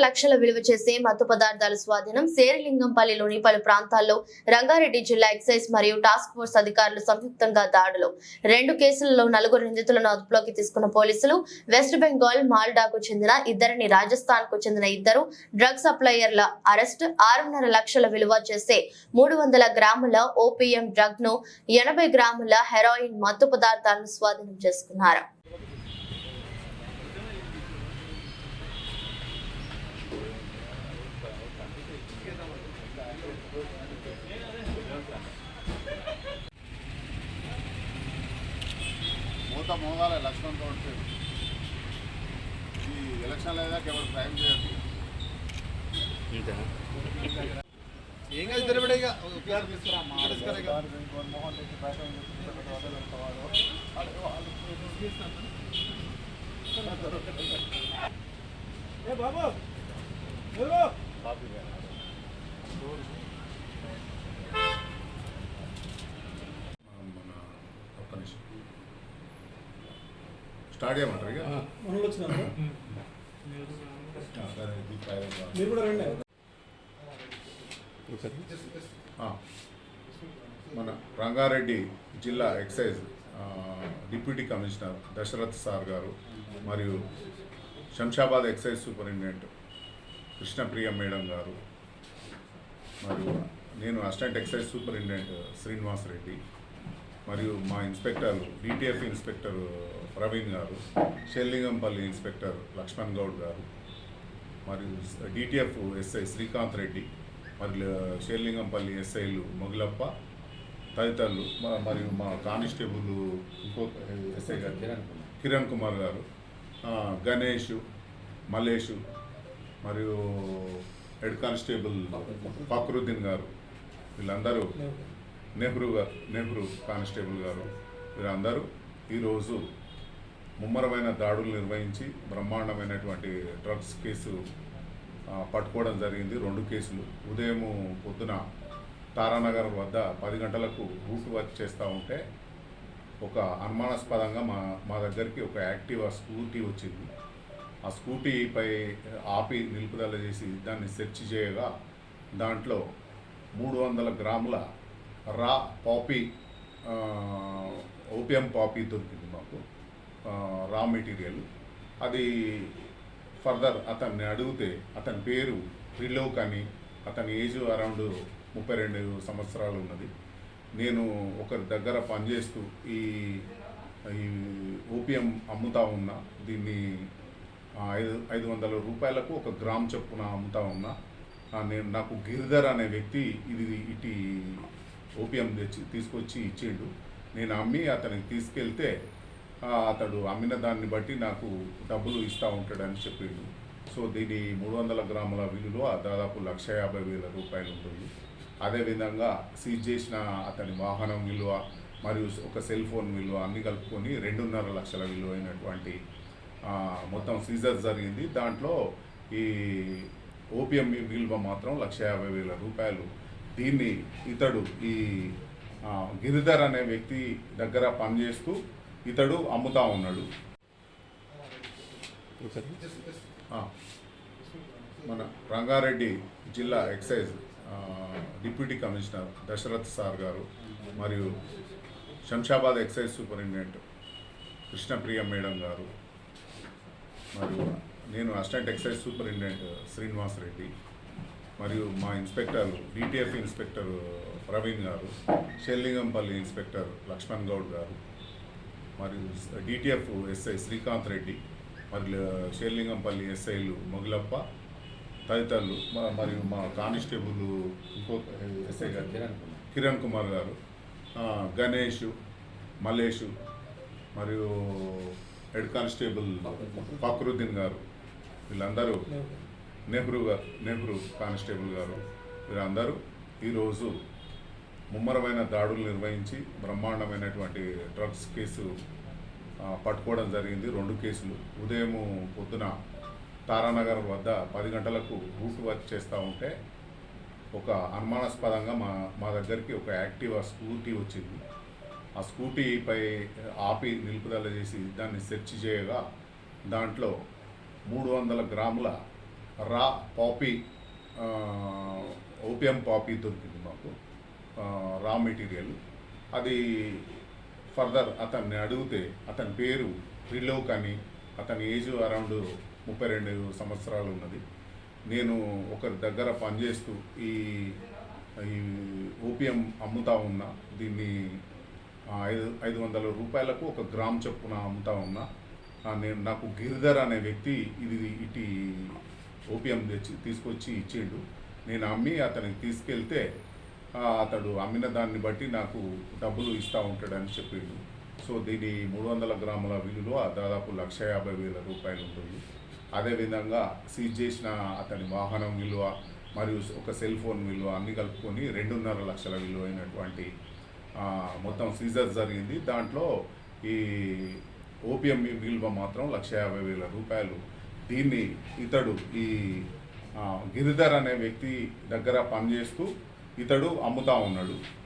లక్షల విలువ చేసే మత్తు పదార్థాల స్వాధీనం. శేరిలింగంపల్లిలోని పలు ప్రాంతాల్లో రంగారెడ్డి జిల్లా ఎక్సైజ్ మరియు టాస్క్ ఫోర్స్ అధికారులు సంయుక్తంగా దాడులు. 2 కేసులలో 4 నిందితులను అదుపులోకి తీసుకున్న పోలీసులు. వెస్ట్ బెంగాల్ మాల్డాకు చెందిన ఇద్దరిని, రాజస్థాన్ కు చెందిన 2 డ్రగ్ సప్లయర్ల అరెస్ట్. 6.5 లక్షల విలువ చేసే 300 గ్రాముల ఓపీఎం డ్రగ్ ను, 80 గ్రాముల హెరాయిన్ మత్తు పదార్థాలను స్వాధీనం చేసుకున్నారు. మోగాల లక్ష్మణ్ గౌడ్ ఈ ఎలక్షన్ లేదా కేవలం క్రైమ్ చేయదు. ఏం కాదు తెరబడే మోహన్ రెడ్డి బయట స్టార్ట్ చేయమంటారు. ఇక మీరు కూడా రండి. మన రంగారెడ్డి జిల్లా excise deputy commissioner Dasharath sir గారు మరియు Shamshabad excise superintendent Krishnapriya madam గారు మరియు నేను assistant excise superintendent Srinivas Reddy మరియు మా ఇన్స్పెక్టర్ డిటిఎఫ్ ఇన్స్పెక్టర్ ప్రవీణ్ గారు, షేర్లింగంపల్లి ఇన్స్పెక్టర్ లక్ష్మణ్ గౌడ్ గారు మరియు డిటిఎఫ్ ఎస్ఐ శ్రీకాంత్ రెడ్డి మరియు షేర్లింగంపల్లి ఎస్ఐలు మొగిలప్ప తదితరులు మరియు మా కానిస్టేబుల్ ఇంకో ఎస్ఐ గారు కిరణ్ కుమార్ గారు, గణేష్, మల్లేషు మరియు హెడ్ కానిస్టేబుల్ ఫక్రుద్దీన్ గారు, వీళ్ళందరూ నెహ్రూ కానిస్టేబుల్ గారు, వీరందరూ ఈరోజు ముమ్మరమైన దాడులు నిర్వహించి బ్రహ్మాండమైనటువంటి డ్రగ్స్ కేసు పట్టుకోవడం జరిగింది. 2 కేసులు. ఉదయం పొద్దున తారానగర్ వద్ద 10 గంటలకు రూట్ వర్క్ చేస్తూ ఉంటే ఒక అనుమానాస్పదంగా మా దగ్గరికి ఒక యాక్టివా స్కూటీ వచ్చింది. ఆ స్కూటీపై ఆపి నిలుపుదల చేసి దాన్ని సెర్చ్ చేయగా దాంట్లో 300 గ్రాముల రా పాపీ ఓపియం పాపీ దొరికింది మాకు, రా మెటీరియల్. అది ఫర్దర్ అతన్ని అడిగితే అతని పేరు త్రిలోక్ అని, అతని ఏజ్ అరౌండ్ 32 సంవత్సరాలు ఉన్నది. నేను ఒకరి దగ్గర పనిచేస్తూ ఈ ఓపియం అమ్ముతా ఉన్నా. దీన్ని 500 రూపాయలకు 1 గ్రామ్ చొప్పున అమ్ముతా ఉన్నా. నాకు గిరిధర్ అనే వ్యక్తి ఇటు ఓపియం తీసుకొచ్చి ఇచ్చిండు. నేను అమ్మి అతనికి తీసుకెళ్తే అతడు అమ్మిన దాన్ని బట్టి నాకు డబ్బులు ఇస్తూ ఉంటాడని చెప్పిండు. సో దీని 300 గ్రాముల విలువ దాదాపు 1,50,000 రూపాయలు ఉంటుంది. అదేవిధంగా సీజ్ చేసిన అతని వాహనం విలువ మరియు ఒక సెల్ ఫోన్ విలువ అన్నీ కలుపుకొని 2.5 లక్షల విలువైనటువంటి మొత్తం సీజర్ జరిగింది. దాంట్లో ఈ ఓపియం విలువ మాత్రం 1,50,000 రూపాయలు. దీన్ని ఇతడు ఈ గిరిధర్ అనే వ్యక్తి దగ్గర పనిచేస్తూ ఇతడు అమ్ముతా ఉన్నాడు. మన రంగారెడ్డి జిల్లా excise deputy commissioner Dasharath sir గారు మరియు Shamshabad excise superintendent Krishnapriya madam గారు మరియు నేను assistant excise superintendent Srinivas Reddy మరియు మా ఇన్స్పెక్టర్ డిటిఎఫ్ ఇన్స్పెక్టర్ ప్రవీణ్ గారు, షేర్లింగంపల్లి ఇన్స్పెక్టర్ లక్ష్మణ్ గౌడ్ గారు మరియు డిటిఎఫ్ ఎస్ఐ శ్రీకాంత్ రెడ్డి మరియు షేర్లింగంపల్లి ఎస్ఐలు మొగిలప్ప తదితరులు మరియు మా కానిస్టేబుల్ ఇంకో ఎస్ఐ గారు కిరణ్ కుమార్ గారు, గణేష్, మల్లేషు మరియు హెడ్ కానిస్టేబుల్ ఫక్రుద్దీన్ గారు, వీళ్ళందరూ నెహ్రూ కానిస్టేబుల్ గారు, వీరందరూ ఈరోజు ముమ్మరమైన దాడులు నిర్వహించి బ్రహ్మాండమైనటువంటి డ్రగ్స్ కేసు పట్టుకోవడం జరిగింది. 2 కేసులు. ఉదయం పొద్దున తారానగర్ వద్ద 10 గంటలకు రూట్ వర్క్ చేస్తూ ఉంటే ఒక అనుమానాస్పదంగా మా దగ్గరికి ఒక యాక్టివా స్కూటీ వచ్చింది. ఆ స్కూటీపై ఆపి నిలుపుదల చేసి దాన్ని సెర్చ్ చేయగా దాంట్లో 300 గ్రాముల రా పాపీ ఓపియం పాపీ దొరికింది మాకు, రా మెటీరియల్. అది ఫర్దర్ అతన్ని అడిగితే అతని పేరు త్రిలోక్ అని, అతని ఏజ్ అరౌండ్ 32 సంవత్సరాలు ఉన్నది. నేను ఒకరి దగ్గర పనిచేస్తూ ఈ ఈ ఓపియం అమ్ముతా ఉన్నా. దీన్ని 500 రూపాయలకు 1 గ్రామ్ చొప్పున అమ్ముతా ఉన్నా. నాకు గిరిధర్ అనే వ్యక్తి ఇటు ఓపియం తీసుకొచ్చి ఇచ్చిండు. నేను అమ్మి అతనికి తీసుకెళ్తే అతడు అమ్మిన దాన్ని బట్టి నాకు డబ్బులు ఇస్తూ ఉంటాడని చెప్పిండు. సో దీని 300 గ్రాముల విలువ దాదాపు 1,50,000 రూపాయలు ఉంటుంది. అదేవిధంగా సీజ్ చేసిన అతని వాహనం విలువ మరియు ఒక సెల్ ఫోన్ విలువ అన్నీ కలుపుకొని 2.5 లక్షల విలువైనటువంటి మొత్తం సీజర్ జరిగింది. దాంట్లో ఈ ఓపియం విలువ మాత్రం 1,50,000 రూపాయలు. దీన్ని ఇతడు ఈ గిరిధర్ అనే వ్యక్తి దగ్గర పనిచేస్తూ ఇతడు అమ్ముతా ఉన్నాడు.